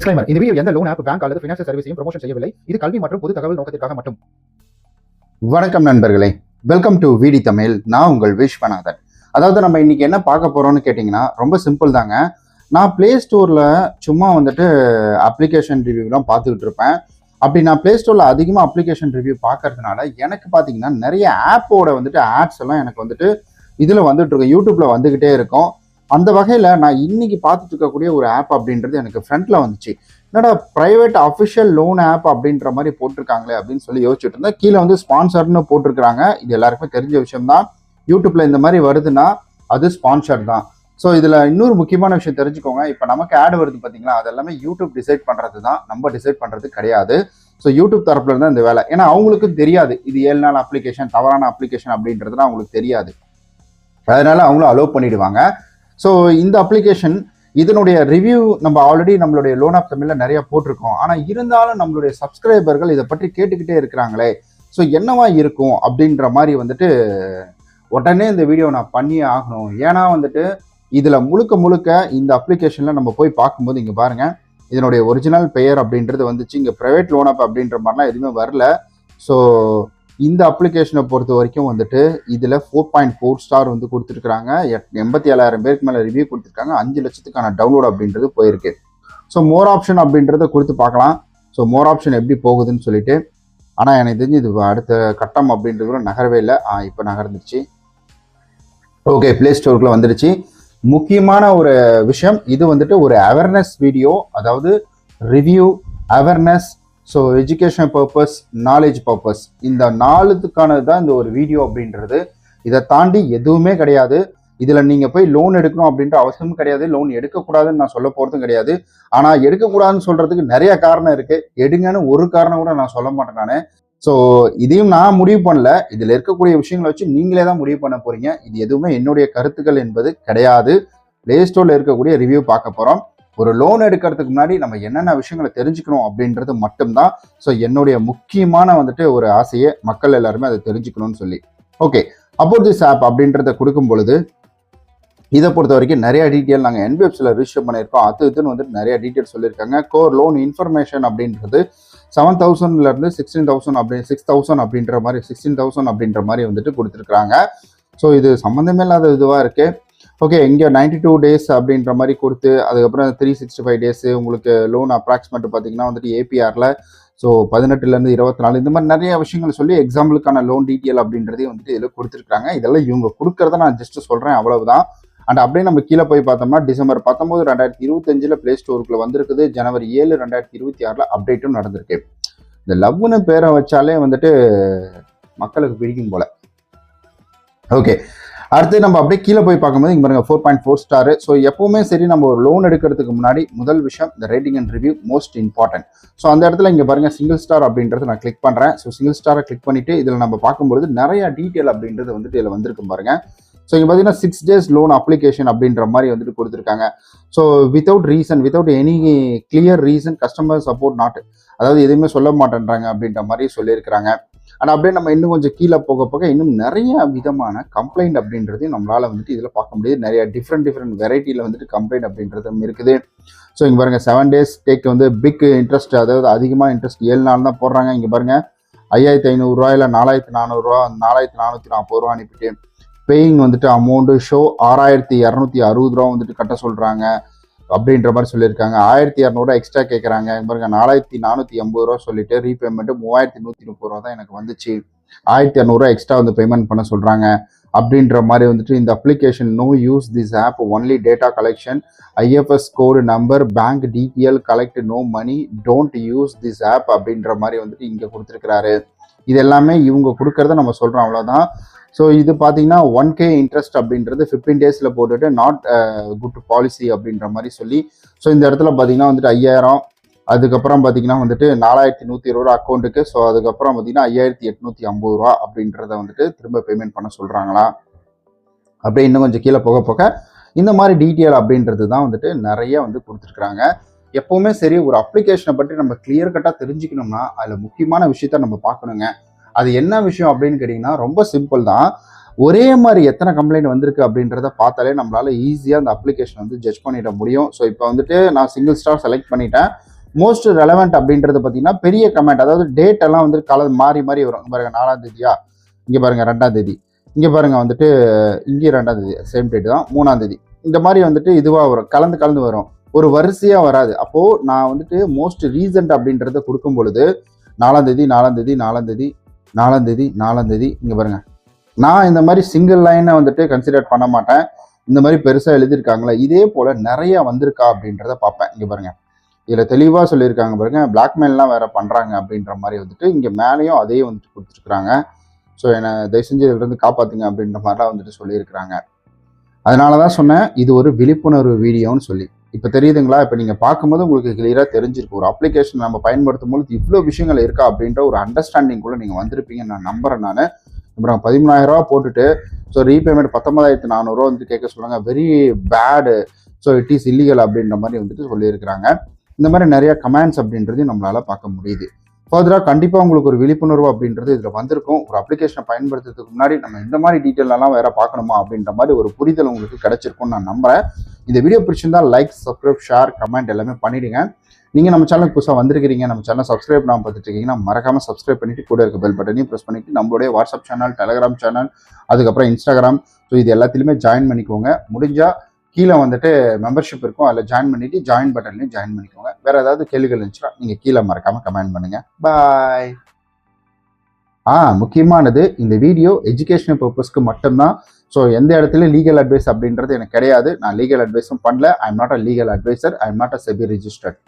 Disclaimer: இந்த video எந்த loan app, bank அல்லது ஃபைனான்சியல் சர்வீஸையும் ப்ரமோஷன் செய்யவில்லை. இது கல்வி மற்றும் பொது தகவல் நோக்கத்திற்காக மட்டும். வணக்கம் நண்பர்களே, வெல்கம் டு விடி தமிழ். நான் உங்கள் விஸ்வநாதன். அதாவது நம்ம இன்னைக்கு என்ன பார்க்க போறோம்னு கேட்டிங்கன்னா ரொம்ப சிம்பிள் தாங்க. நான் பிளே ஸ்டோரில் சும்மா அப்ளிகேஷன் ரிவ்யூலாம் பார்த்துக்கிட்டு இருப்பேன். அப்படி நான் பிளே ஸ்டோரில் அதிகமாக அப்ளிகேஷன் ரிவ்யூ பார்க்கறதுனால எனக்கு பார்த்தீங்கன்னா நிறைய ஆப்போட ஆட்ஸ் எல்லாம் எனக்கு இதில் வந்துட்டு இருக்கும், யூடியூப்ல வந்துக்கிட்டே இருக்கும். அந்த வகையில் நான் இன்னைக்கு பார்த்துட்டு இருக்கக்கூடிய ஒரு ஆப் அப்படின்றது எனக்கு ஃப்ரண்ட்ல வந்துச்சு. என்னடா பிரைவேட் அஃபிஷியல் லோன் ஆப் அப்படின்ற மாதிரி போட்டிருக்காங்களே அப்படின்னு சொல்லி யோசிச்சுட்டு இருந்தேன். கீழே ஸ்பான்சர்னு போட்டிருக்கிறாங்க. இது எல்லாருக்குமே தெரிஞ்ச விஷயம் தான். யூடியூப்ல இந்த மாதிரி வருதுன்னா அது ஸ்பான்சர் தான். ஸோ இதில் இன்னொரு முக்கியமான விஷயம் தெரிஞ்சுக்கோங்க. இப்போ நமக்கு ஆட் வருது பார்த்தீங்களா, அது எல்லாமே யூடியூப் டிசைட் பண்ணுறது தான், நம்ம டிசைட் பண்ணுறது கிடையாது. ஸோ யூடியூப் தரப்புல இருந்தால் இந்த வேலை. ஏன்னா அவங்களுக்கு தெரியாது இது 7 நாள் அப்ளிகேஷன், தவறான அப்ளிகேஷன் அப்படின்றதுலாம் அவங்களுக்கு தெரியாது. அதனால அவங்களும் அலோவ் பண்ணிடுவாங்க. ஸோ இந்த அப்ளிகேஷன் இதனுடைய ரிவ்யூ நம்ம ஆல்ரெடி நம்மளுடைய லோன் ஆப் தமிழ்ல நிறைய போட்டிருக்கோம். ஆனால் இருந்தாலும் நம்மளுடைய சப்ஸ்கிரைபர்கள் இதை பற்றி கேட்டுக்கிட்டே இருக்கிறாங்களே, ஸோ என்னவா இருக்கும் அப்படின்ற மாதிரி உடனே இந்த வீடியோ நான் பண்ணியே ஆகணும். ஏன்னா இதில் முழுக்க இந்த அப்ளிகேஷனில் நம்ம போய் பார்க்கும்போது இங்கே பாருங்க, இதனுடைய ஒரிஜினல் பெயர் அப்படின்றது வந்துச்சு. இங்கே ப்ரைவேட் லோன் ஆப் அப்படின்ற மாதிரிலாம் எதுவுமே வரல. ஸோ இந்த அப்ளிகேஷனை பொறுத்த வரைக்கும் இதில் 4.4 ஸ்டார் கொடுத்துருக்குறாங்க. 87,000 பேருக்கு மேலே ரிவ்யூ கொடுத்துருக்காங்க. 5 லட்சத்துக்கான டவுன்லோட் அப்படின்றது போயிருக்கு. ஸோ மோர் ஆப்ஷன் அப்படின்றத கொடுத்து பார்க்கலாம். ஸோ மோர் ஆப்ஷன் எப்படி போகுதுன்னு சொல்லிட்டு. ஆனால் எனக்கு தெரிஞ்சு இது அடுத்த கட்டம் அப்படின்றது கூட நகரவே இல்லை. இப்போ நகர்ந்துருச்சு. ஓகே, பிளே ஸ்டோருக்குள்ள வந்துடுச்சு. முக்கியமான ஒரு விஷயம், இது ஒரு அவேர்னஸ் வீடியோ, அதாவது review, awareness, so education purpose, knowledge purpose, இந்த 4த்துக்கானது தான் இந்த ஒரு வீடியோ அப்படின்றது. இதை தாண்டி எதுவுமே கிடையாது. இதில் நீங்கள் போய் லோன் எடுக்கணும் அப்படின்ற அவசியமும் கிடையாது. லோன் எடுக்கக்கூடாதுன்னு நான் சொல்ல போகிறதும் கிடையாது. ஆனால் எடுக்கக்கூடாதுன்னு சொல்கிறதுக்கு நிறைய காரணம் இருக்குது. எடுங்கன்னு ஒரு காரணம் கூட நான் சொல்ல மாட்டேன் நான். ஸோ இதையும் நான் முடிவு பண்ணல. இதில் இருக்கக்கூடிய விஷயங்களை வச்சு நீங்களே தான் முடிவு பண்ண போகிறீங்க. இது எதுவுமே என்னுடைய கருத்துக்கள் என்பது கிடையாது. பிளே ஸ்டோரில் இருக்கக்கூடிய ரிவ்யூ பார்க்க போகிறோம். ஒரு லோன் எடுக்கிறதுக்கு முன்னாடி நம்ம என்னென்ன விஷயங்களை தெரிஞ்சுக்கணும் அப்படின்றது மட்டும்தான். ஸோ என்னுடைய முக்கியமான ஒரு ஆசையை மக்கள் எல்லாருமே அதை தெரிஞ்சுக்கணும்னு சொல்லி. ஓகே, அபவுட் திஸ் ஆப் அப்படின்றத கொடுக்கும் பொழுது இதை பொறுத்த வரைக்கும் நிறைய டீட்டெயில் நாங்கள் என்பிஎஃப்சியில் ரிஜிஸ்டர் பண்ணியிருக்கோம். இதுன்னு நிறைய டீட்டெயில் சொல்லியிருக்காங்க. கோர் லோன் இன்ஃபர்மேஷன் அப்படின்றது 7,000 16,000 அப்படி 6,000 அப்படின்ற மாதிரி 16,000 அப்படின்ற மாதிரி கொடுத்துருக்குறாங்க. ஸோ இது சம்மந்தமே இல்லாத இதுவாக இருக்குது. ஓகே, இங்கே 92 டேஸ் அப்படின்ற மாதிரி கொடுத்து அதுக்கப்புறம் 365 டேஸு உங்களுக்கு லோன் அப்ராக்சிமேட் பார்த்தீங்கன்னா ஏபிஆரில் ஸோ 18லேருந்து 24 இந்த மாதிரி நிறைய விஷயங்கள் சொல்லி எக்ஸாம்பிளுக்கான லோன் டீட்டெயில் அப்படின்றதையும் இதில் கொடுத்துருக்காங்க. இதெல்லாம் இவங்க கொடுக்குறத நான் ஜஸ்ட் சொல்கிறேன், அவ்வளவுதான். அண்ட் அப்படியே நம்ம கீழே போய் பார்த்தோம்னா டிசம்பர் 19 2025 பிளே ஸ்டோருக்குள்ள வந்திருக்குது. ஜனவரி 7 2026 அப்டேட்டும் நடந்திருக்கு. இந்த லவ்னு பேரை வச்சாலே மக்களுக்கு பிடிக்கும் போல. ஓகே, அடுத்து நம்ம அப்படியே கீழே போய் பார்க்கும்போது இங்கே பாருங்க 4.4 ஸ்டார். ஸோ எப்பவுமே சரி, நம்ம ஒரு லோன் எடுக்கிறதுக்கு முன்னாடி முதல் விஷயம் இந்த rating and review most important. So அந்த இடத்துல இங்கே பாருங்க சிங்கிள் ஸ்டார் அப்படின்றது நான் கிளிக் பண்ணுறேன். ஸோ சிங்கிள் ஸ்டாரை கிளிக் பண்ணிட்டு இதில் நம்ம பார்க்கும்போது நிறைய டீட்டெயில் அப்படின்றது இதில் வந்திருக்கும் பாருங்க. ஸோ இங்கே பார்த்தீங்கன்னா 6 days லோன் அப்ளிகேஷன் அப்படின்ற மாதிரி கொடுத்துருக்காங்க. So without reason, without any clear reason, customer support not, அதாவது எதுவுமே சொல்ல மாட்டேன்றாங்க அப்படின்ற மாதிரி சொல்லியிருக்கிறாங்க. ஆனால் அப்படியே நம்ம இன்னும் கொஞ்சம் கீழே போக போக இன்னும் நிறைய விதமான கம்ப்ளைண்ட் அப்படின்றதையும் நம்மளால் இதில் பார்க்க முடியுது. நிறைய டிஃப்ரெண்ட் வெரைட்டியில் கம்ப்ளைண்ட் அப்படின்றதும் இருக்குது. ஸோ இங்கே பாருங்கள் 7 days டேக் பிக் இன்ட்ரெஸ்ட், அதாவது அதிகமாக இன்ட்ரெஸ்ட் 7 நாள் தான் போடுறாங்க. இங்கே பாருங்கள் 5,500 இல்லை 4,400, 4,440 அனுப்பிட்டு பேயிங் அமௌண்ட்டு ஷோ 6,260 கட்ட சொல்கிறாங்க அப்படின்ற மாதிரி சொல்லியிருக்காங்க. 1,200 எக்ஸ்ட்ரா கேட்குறாங்க. பாருங்க 4,480 சொல்லிட்டு ரீபேமெண்ட்டு 3,130 தான் எனக்கு வந்துச்சு. 1,200 எக்ஸ்ட்ரா பேமெண்ட் பண்ண சொல்கிறாங்க அப்படின்ற மாதிரி இந்த application no use this app only data collection, IFS code number, bank DPL collect, no money, don't use this app அப்படின்ற மாதிரி இங்கே கொடுத்துருக்கிறாரு. இது எல்லாமே இவங்க கொடுக்கறத நம்ம சொல்கிறோம், அவ்வளோதான். ஸோ இது பார்த்தீங்கன்னா 1K இன்ட்ரெஸ்ட் அப்படின்றது 15 days போட்டுட்டு நாட் குட் பாலிசி அப்படின்ற மாதிரி சொல்லி. ஸோ இந்த இடத்துல பார்த்தீங்கன்னா 5,000, அதுக்கப்புறம் பார்த்தீங்கன்னா 4,120 அக்கௌண்ட்டுக்கு. ஸோ அதுக்கப்புறம் பார்த்தீங்கன்னா 5,850 அப்படின்றத திரும்ப பேமெண்ட் பண்ண சொல்கிறாங்களா. அப்படியே இன்னும் கொஞ்சம் கீழே போக போக இந்த மாதிரி டீட்டெயில் அப்படின்றது தான் நிறைய கொடுத்துருக்குறாங்க. எப்போவுமே சரி, ஒரு அப்ளிகேஷனை பற்றி நம்ம கிளியர் கட்டாக தெரிஞ்சுக்கணும்னா அதில் முக்கியமான விஷயத்த நம்ம பார்க்கணுங்க. அது என்ன விஷயம் அப்படின்னு கேட்டிங்கன்னா ரொம்ப சிம்பிள் தான். ஒரே மாதிரி எத்தனை கம்ப்ளைண்ட் வந்திருக்கு அப்படின்றத பார்த்தாலே நம்மளால ஈஸியாக அந்த அப்ளிகேஷன் வந்து ஜட்ஜ் பண்ணிட முடியும். ஸோ இப்போ வந்துட்டு நான் சிங்கிள் ஸ்டார் செலக்ட் பண்ணிட்டேன். மோஸ்ட் ரெலவெண்ட் அப்படின்றது பார்த்தீங்கன்னா பெரிய கமெண்ட், அதாவது டேட் எல்லாம் வந்து மாறி மாறி வரும். இங்கே பாருங்க 4ஆம் தேதியா, இங்கே பாருங்க 2ஆம் தேதி, இங்கே பாருங்க வந்துட்டு இங்கே 2ஆம் தேதி சேம் டேட் தான், 3ஆம் தேதி, இந்த மாதிரி வந்துட்டு இதுவாக வரும், கலந்து வரும், ஒரு வரிசையாக வராது. அப்போது நான் வந்துட்டு மோஸ்ட் ரீசன்ட் அப்படின்றத கொடுக்கும் பொழுது 4ஆம் தேதி 4ஆம் தேதி 4ஆம் தேதி 4ஆம் தேதி 4ஆம் தேதி, இங்கே பாருங்க நான் இந்த மாதிரி சிங்கிள் லைனை வந்துட்டு கன்சிடர் பண்ண மாட்டேன். இந்த மாதிரி பெருசாக எழுதியிருக்காங்களே இதே போல் நிறைய வந்திருக்கா அப்படின்றத பார்ப்பேன். இங்கே பாருங்க இதில் தெளிவாக சொல்லியிருக்காங்க பாருங்க, பிளாக்மெயிலாம் வேற பண்ணுறாங்க அப்படின்ற மாதிரி வந்துட்டு இங்கே மேலேயும் அதே வந்துட்டு கொடுத்துருக்குறாங்க. ஸோ என்னை தயவு செஞ்சு இதிலிருந்து காப்பாற்றுங்க அப்படின்ற மாதிரிலாம் வந்துட்டு சொல்லியிருக்கிறாங்க. அதனால தான் சொன்னேன் இது ஒரு விழிப்புணர்வு வீடியோன்னு சொல்லி. இப்போ தெரியுதுங்களா? இப்போ நீங்கள் பார்க்கும்போது உங்களுக்கு கிளியராக தெரிஞ்சிருக்கு, ஒரு அப்ளிகேஷன் நம்ம பயன்படுத்தும் போது இவ்வளோ விஷயங்கள் இருக்கா அப்படின்ற ஒரு அண்டர்ஸ்டாண்டிங்குள்ளே நீங்கள் வந்திருப்பீங்கன்னு நான் நம்புறேன். நான் அப்புறம் 13,000 ரூபா போட்டுட்டு ஸோ ரீபேமெண்ட் 19,400 வந்துட்டு கேட்க சொல்லுவாங்க, very bad, so it is illegal அப்படின்ற மாதிரி வந்துட்டு சொல்லியிருக்கிறாங்க. இந்த மாதிரி நிறைய கமெண்ட்ஸ் அப்படின்றதையும் நம்மளால பார்க்க முடியுது. ஃபர்தராக கண்டிப்பாக உங்களுக்கு ஒரு விழிப்புணர்வு அப்படின்றது இதில் வந்திருக்கும். ஒரு அப்ளிகேஷனை பயன்படுத்துறதுக்கு முன்னாடி நம்ம இந்த மாதிரி டீட்டெயிலெல்லாம் வேற பார்க்கணுமா அப்படின்ற மாதிரி ஒரு புரிதல் உங்களுக்கு கிடைச்சிருக்கும்னு நான் நம்புறேன். இந்த வீடியோ பிடிச்சிருந்தா லைக், சப்ஸ்கிரைப், ஷேர், கமெண்ட் எல்லாமே பண்ணிடுங்க. நீங்கள் நம்ம சேனலுக்கு புதுசாக வந்திருக்கிறீங்க, நம்ம சேனல் சப்ஸ்கிரைப் நான் பார்த்துட்டு இருக்கீங்கன்னா மறக்காம சப்ஸ்கிரைப் பண்ணிட்டு கூட இருக்க பெல் பட்டனையும் ப்ரெஸ் பண்ணிட்டு நம்மளுடைய வாட்ஸ்அப் சேனல், டெலிகிராம் சேனல், அதுக்கப்புறம் இன்ஸ்டாகிராம், ஸோ இது எல்லாத்துலேயுமே ஜாயின் பண்ணிக்கோங்க. முடிஞ்சால் கீழே வந்துட்டு மெம்பர்ஷிப் இருக்கும், அதில் ஜாயின் பண்ணிட்டு ஜாயின் பட்டன்லையும் ஜாயின் பண்ணிக்கோங்க. வேற ஏதாவது கேள்விகள் இருந்துச்சுன்னா நீங்கள் கீழே மறக்காம கமெண்ட் பண்ணுங்க. பாய். முக்கியமானது, இந்த வீடியோ எஜுகேஷனல் பர்பஸ்க்கு மட்டும்தான். ஸோ எந்த இடத்துல லீகல் அட்வைஸ் அப்படின்றது எனக்கு கிடையாது. நான் லீகல் அட்வைஸும் பண்ணல. I am not a legal advisor. I am not a SEBI registered.